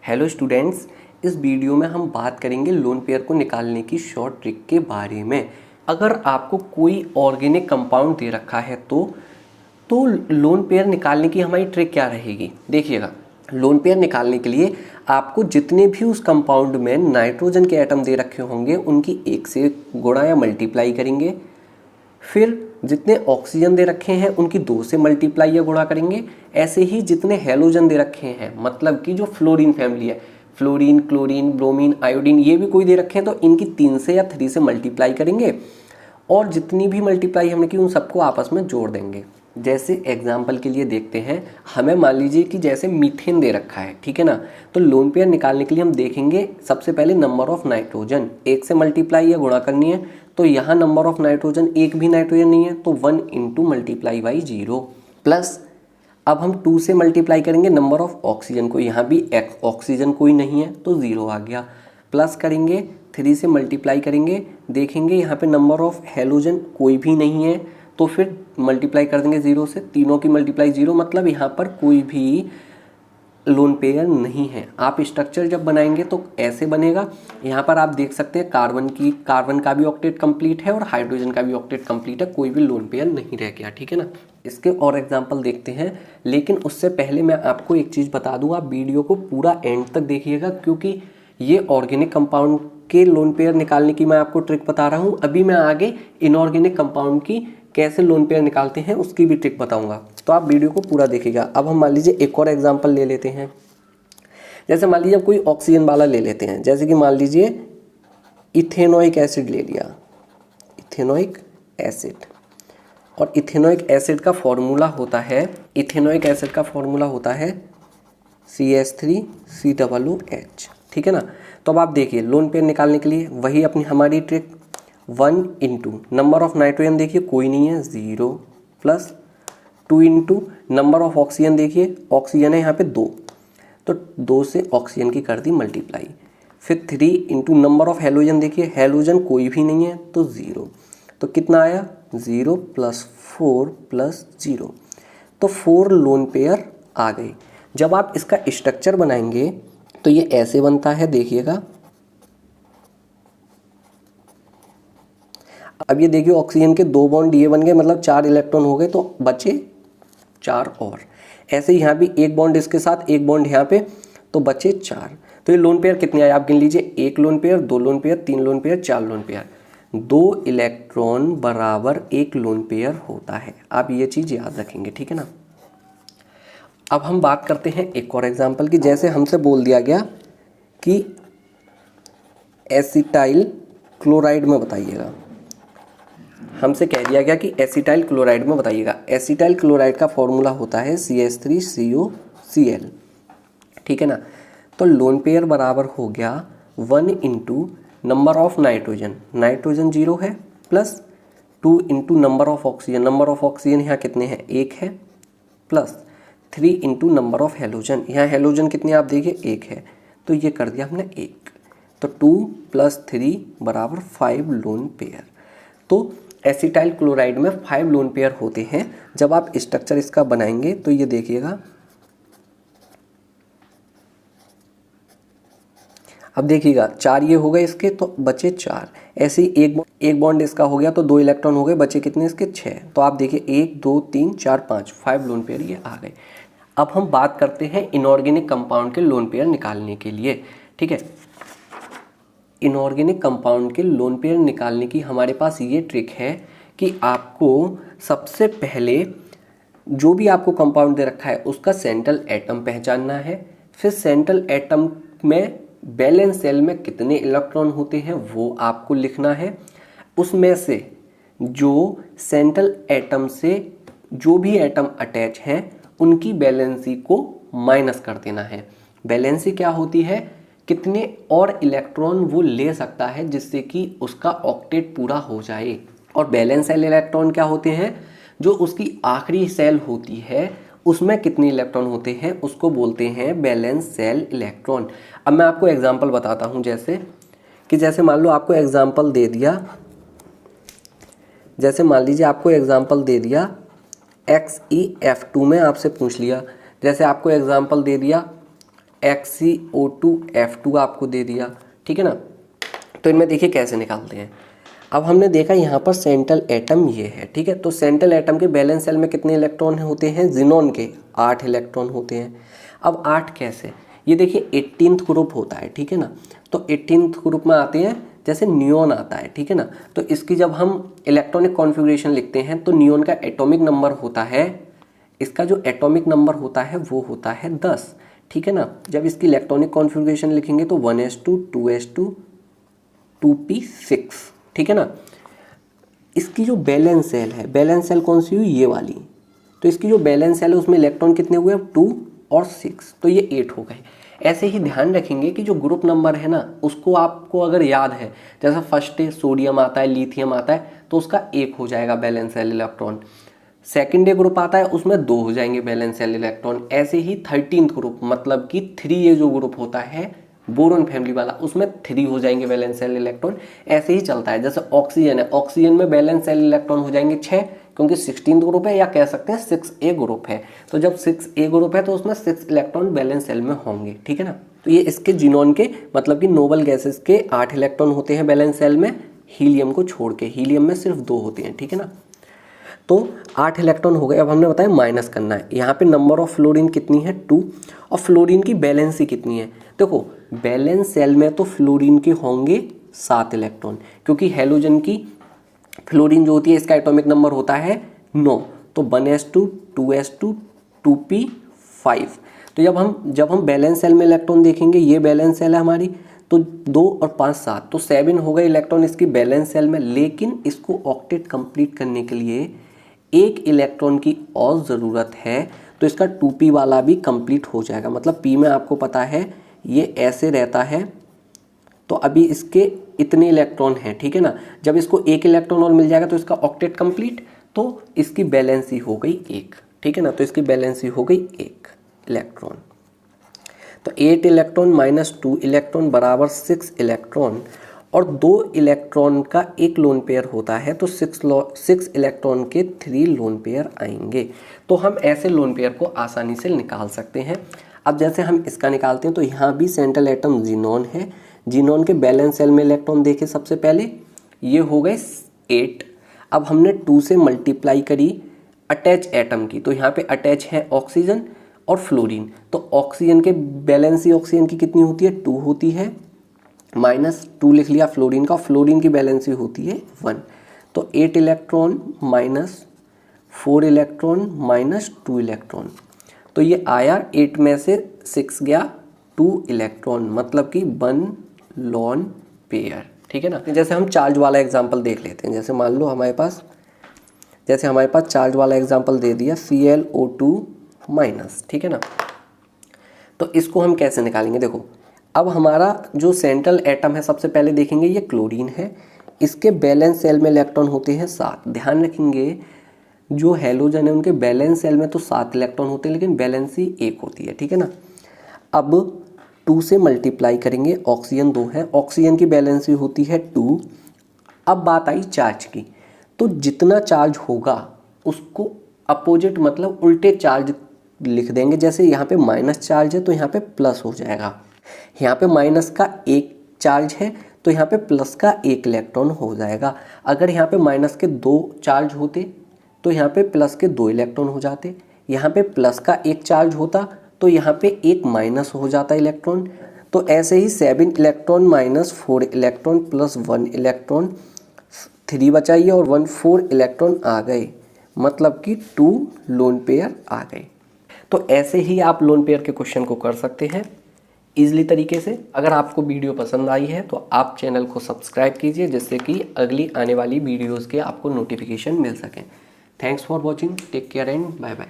Hello students, इस video में हम बात करेंगे लोन पेयर को निकालने की शॉर्ट ट्रिक के बारे में। अगर आपको कोई ऑर्गेनिक कंपाउंड दे रखा है तो लोन पेयर निकालने की हमारी ट्रिक क्या रहेगी। देखिएगा, लोन पेयर निकालने के लिए आपको जितने भी उस कंपाउंड में नाइट्रोजन के एटम दे रखे होंगे उनकी 1 से गुणा या मल्टीप्लाई करेंगे। फिर जितने ऑक्सीजन दे रखे हैं उनकी 2 से मल्टीप्लाई या गुणा करेंगे। ऐसे ही जितने हैलोजन दे रखे हैं, मतलब कि जो फ्लोरीन फैमिली है, फ्लोरीन, क्लोरीन, ब्रोमीन, आयोडीन, ये भी कोई दे रखे हैं तो इनकी 3 से या 3 से मल्टीप्लाई करेंगे और जितनी भी मल्टीप्लाई हमने की उन सबको आपस में जोड़ देंगे। जैसे एग्जाम्पल के लिए देखते हैं, हमें मान लीजिए कि जैसे मीथेन दे रखा है, ठीक है ना। तो लोन पेयर निकालने के लिए हम देखेंगे सबसे पहले नंबर ऑफ नाइट्रोजन 1 से मल्टीप्लाई या गुणा करनी है। तो यहाँ नंबर ऑफ नाइट्रोजन, एक भी नाइट्रोजन नहीं है तो 1 इंटू मल्टीप्लाई बाई 0 प्लस अब हम 2 से मल्टीप्लाई करेंगे नंबर ऑफ ऑक्सीजन को, यहाँ भी ऑक्सीजन कोई नहीं है तो 0 आ गया। प्लस करेंगे 3 से मल्टीप्लाई करेंगे, देखेंगे यहाँ पे नंबर ऑफ हैलोजन कोई भी नहीं है तो फिर मल्टीप्लाई कर देंगे 0 से, तीनों की मल्टीप्लाई 0, मतलब यहाँ पर कोई भी लोन पेयर नहीं है। आप स्ट्रक्चर जब बनाएंगे तो ऐसे बनेगा। यहाँ पर आप देख सकते हैं कार्बन का भी ऑक्टेट कंप्लीट है और हाइड्रोजन का भी ऑक्टेट कंप्लीट है, कोई भी लोन पेयर नहीं रह गया, ठीक है ना। इसके और एग्जांपल देखते हैं, लेकिन उससे पहले मैं आपको एक चीज़ बता दूँ, आप वीडियो को पूरा एंड तक देखिएगा क्योंकि ये ऑर्गेनिक कंपाउंड के लोन पेयर निकालने की मैं आपको ट्रिक बता रहा हूँ। अभी मैं आगे इनऑर्गेनिक कंपाउंड की कैसे लोन पेयर निकालते हैं उसकी भी ट्रिक बताऊंगा, तो आप वीडियो को पूरा देखिएगा। अब हम मान लीजिए एक और एग्जांपल ले लेते हैं। जैसे मान लीजिए कोई ऑक्सीजन वाला ले लेते हैं, जैसे कि मान लीजिए इथेनोइक एसिड ले लिया, इथेनोइक एसिड। और इथेनोइक एसिड का फॉर्मूला होता है, इथेनोइक एसिड का फॉर्मूला होता है CH3COOH, ठीक है ना। तो अब आप देखिए लोन पेयर निकालने के लिए वही अपनी हमारी trick, 1 into number of nitrogen देखिए कोई नहीं है 0 plus 2 into number of oxygen देखिए ऑक्सीजन है यहाँ पे 2 तो 2 से ऑक्सीजन की कर दी मल्टीप्लाई। फिर 3 इंटू नंबर ऑफ हैलोजन देखिए, हैलोजन कोई भी नहीं है तो 0, तो कितना आया 0 प्लस 4 प्लस 0, तो 4 लोन पेयर आ गए। जब आप इसका स्ट्रक्चर बनाएंगे तो ये ऐसे बनता है, देखिएगा। अब ये देखिए ऑक्सीजन के 2 बॉन्ड ये बन गए, मतलब 4 इलेक्ट्रॉन हो गए तो बचे 4 और। ऐसे यहाँ भी एक बॉन्ड इसके साथ, एक बॉन्ड यहाँ पे, तो बचे 4। तो ये लोन पेयर कितने आए आप गिन लीजिए, 1 lone pair, 2 lone pair, 3 lone pair, 4 lone pair. 2 electron बराबर 1 लोन पेयर होता है। आप ये चीज़ याद रखेंगे, ठीक है ना। अब हम बात करते हैं एक और एग्जाम्पल की। जैसे हमसे बोल दिया गया कि एसिटाइल क्लोराइड में बताइएगा, हमसे कह दिया गया कि एसिटाइल क्लोराइड में बताइएगा। एसिटाइल क्लोराइड का फॉर्मूला होता है CH3COCl, ठीक है ना। तो लोन पेयर बराबर हो गया 1 into number of nitrogen, nitrogen 0 है, plus 2 into number of oxygen, number of oxygen यहाँ कितने हैं 1 है, plus 3 into number of halogen, यहाँ हैलोजन कितने आप देखिए 1 है, तो ये कर दिया हमने 1, तो 2 प्लस 3 बराबर 5 लोन पेयर। तो एसिटाइल क्लोराइड में 5 लोन पेयर होते हैं। जब आप स्ट्रक्चर इसका बनाएंगे तो ये देखिएगा, अब देखिएगा 4 ये हो गए इसके तो बचे 4। ऐसे ही एक बॉन्ड इसका हो गया तो 2 इलेक्ट्रॉन हो गए, बचे कितने इसके 6। तो आप देखिए 1 2 3 4 5 लोन पेयर ये आ गए। अब हम बात करते हैं इनऑर्गेनिक कंपाउंड के लोन पेयर निकालने के लिए, ठीक है। इनऑर्गेनिक कंपाउंड के लोन पेयर निकालने की हमारे पास ये ट्रिक है कि आपको सबसे पहले जो भी आपको कंपाउंड दे रखा है उसका सेंट्रल एटम पहचानना है। फिर सेंट्रल एटम में बैलेंस सेल में कितने इलेक्ट्रॉन होते हैं वो आपको लिखना है। उसमें से जो सेंट्रल एटम से जो भी एटम अटैच हैं उनकी वैलेंसी को माइनस कर देना है। वैलेंसी क्या होती है, कितने और इलेक्ट्रॉन वो ले सकता है जिससे कि उसका ऑक्टेट पूरा हो जाए। और बैलेंस सेल इलेक्ट्रॉन क्या होते हैं, जो उसकी आखिरी सेल होती है उसमें कितने इलेक्ट्रॉन होते हैं उसको बोलते हैं बैलेंस सेल इलेक्ट्रॉन। अब मैं आपको एग्जांपल बताता हूं, जैसे मान लो आपको एग्जांपल दे दिया, जैसे मान लीजिए आपको एग्जांपल दे दिया XeF2 में आपसे पूछ लिया, जैसे आपको एग्जांपल दे दिया XeO2F2 आपको दे दिया, ठीक है ना। तो इनमें देखिए कैसे निकालते हैं। अब हमने देखा यहाँ पर सेंट्रल एटम ये है, ठीक है। तो सेंट्रल एटम के बैलेंस सेल में कितने इलेक्ट्रॉन होते हैं, जिनोन के 8 इलेक्ट्रॉन होते हैं। अब 8 कैसे, ये देखिए 18th ग्रुप होता है, ठीक है ना। तो 18th ग्रुप में आते हैं जैसे नियोन आता है, ठीक है ना। तो इसकी जब हम इलेक्ट्रॉनिक कॉन्फ़िगरेशन लिखते हैं तो नियोन का एटॉमिक नंबर होता है, इसका जो एटॉमिक नंबर होता है वो होता है 10, ठीक है ना। जब इसकी इलेक्ट्रॉनिक कॉन्फ़िगरेशन लिखेंगे तो 1s2 2s2 2p6, ठीक है ना। इसकी जो बैलेंस सेल है, बैलेंस सेल कौन सी हुई, ये वाली। तो इसकी जो बैलेंस सेल है उसमें इलेक्ट्रॉन कितने हुए, 2 और 6, तो ये 8 हो गए। ऐसे ही ध्यान रखेंगे कि जो ग्रुप नंबर है ना उसको आपको अगर याद है, जैसा फर्स्ट डे सोडियम आता है, लिथियम आता है, तो उसका 1 हो जाएगा balance cell electron. Second day group आता है उसमें 2 हो जाएंगे बैलेंस सेल इलेक्ट्रॉन। ऐसे ही 13th ग्रुप मतलब कि 3 ये जो ग्रुप होता है बोरोन फैमिली वाला, उसमें 3 हो जाएंगे बैलेंस सेल इलेक्ट्रॉन। ऐसे ही चलता है। जैसे ऑक्सीजन है, ऑक्सीजन में बैलेंस सेल इलेक्ट्रॉन हो जाएंगे 6, क्योंकि 16th ग्रुप है, या कह सकते हैं 6A ग्रुप है। तो जब 6A ग्रुप है तो उसमें 6 इलेक्ट्रॉन बैलेंस सेल में होंगे, ठीक है ना। तो ये इसके जिनोन के मतलब कि नोबल गैसेस के 8 इलेक्ट्रॉन होते हैं बैलेंस सेल में, हीलियम को छोड़ के। हीलियम में सिर्फ 2 होते हैं, ठीक है ना। तो 8 इलेक्ट्रॉन हो गए। अब हमने बताया माइनस करना है। यहाँ पे नंबर ऑफ फ्लोरीन कितनी है, 2, और फ्लोरीन की बैलेंसी कितनी है। देखो बैलेंस सेल में तो फ्लोरीन के होंगे 7 इलेक्ट्रॉन, क्योंकि हेलोजन की फ्लोरीन जो होती है इसका एटॉमिक नंबर होता है 9, तो 1s2 2s2 2p5। तो जब हम बैलेंस सेल में इलेक्ट्रॉन देखेंगे, ये बैलेंस सेल है हमारी, तो 2 और 5 7, तो 7 हो गए इलेक्ट्रॉन इसकी बैलेंस सेल में। लेकिन इसको ऑक्टेट कंप्लीट करने के लिए 1 इलेक्ट्रॉन की और ज़रूरत है, तो इसका 2p वाला भी कंप्लीट हो जाएगा। मतलब p में आपको पता है ये ऐसे रहता है, तो अभी इसके इतने इलेक्ट्रॉन हैं, ठीक है ना। जब इसको 1 इलेक्ट्रॉन और मिल जाएगा तो इसका ऑक्टेट कंप्लीट, तो इसकी बैलेंसी हो गई 1, ठीक है ना। तो इसकी बैलेंसी हो गई 1 इलेक्ट्रॉन। तो 8 इलेक्ट्रॉन माइनस 2 इलेक्ट्रॉन बराबर 6 इलेक्ट्रॉन, और 2 इलेक्ट्रॉन का एक लोन पेयर होता है, तो 6 इलेक्ट्रॉन के 3 लोन पेयर आएंगे। तो हम ऐसे लोन पेयर को आसानी से निकाल सकते हैं। अब जैसे हम इसका निकालते हैं तो यहाँ भी सेंट्रल एटम जिनोन है। जिनोन के बैलेंस सेल में इलेक्ट्रॉन देखे सबसे पहले, ये हो गए 8। अब हमने 2 से मल्टीप्लाई करी अटैच एटम की, तो यहाँ पे अटैच है ऑक्सीजन और फ्लोरीन। तो ऑक्सीजन के बैलेंसी ऑक्सीजन की कितनी होती है, 2 होती है, माइनस 2 लिख लिया फ्लोरीन का, फ्लोरीन की बैलेंसी होती है 1। तो 8 electron minus 4 electron minus 2 electron, तो ये आया 8 में से 6 गया 2 इलेक्ट्रॉन, मतलब कि 1 लोन पेयर, ठीक है ना। जैसे हम चार्ज वाला एग्जांपल देख लेते हैं। जैसे मान लो हमारे पास चार्ज वाला एग्जांपल दे दिया ClO2 माइनस, ठीक है ना। तो इसको हम कैसे निकालेंगे, देखो अब हमारा जो सेंट्रल एटम है सबसे पहले देखेंगे ये क्लोरीन है। इसके बैलेंस सेल में इलेक्ट्रॉन होते हैं 7। ध्यान रखेंगे जो हेलोजन है उनके बैलेंस सेल में तो 7 इलेक्ट्रॉन होते हैं, लेकिन बैलेंसी 1 होती है, ठीक है ना। अब 2 से मल्टीप्लाई करेंगे, ऑक्सीजन 2 है, ऑक्सीजन की बैलेंसी होती है 2। अब बात आई चार्ज की, तो जितना चार्ज होगा उसको अपोजिट मतलब उल्टे चार्ज लिख देंगे। जैसे यहाँ पे माइनस चार्ज है तो यहाँ पे प्लस हो जाएगा, यहाँ पे माइनस का 1 चार्ज है तो यहाँ पे प्लस का 1 इलेक्ट्रॉन हो जाएगा। अगर यहाँ पे माइनस के 2 चार्ज होते तो यहाँ पे प्लस के 2 इलेक्ट्रॉन हो जाते। यहाँ पे प्लस का 1 चार्ज होता तो यहाँ पे 1 माइनस हो जाता इलेक्ट्रॉन। तो ऐसे ही 7 electron minus 4 electron plus 1 electron, 3 बचाइए और 1 4 इलेक्ट्रॉन आ गए, मतलब कि 2 लोन पेयर आ गए। तो ऐसे ही आप लोन पेयर के क्वेश्चन को कर सकते हैं ईजिली तरीके से। अगर आपको वीडियो पसंद आई है तो आप चैनल को सब्सक्राइब कीजिए, जिससे कि अगली आने वाली वीडियोज़ के आपको नोटिफिकेशन मिल सकें। Thanks for watching, take care and bye bye.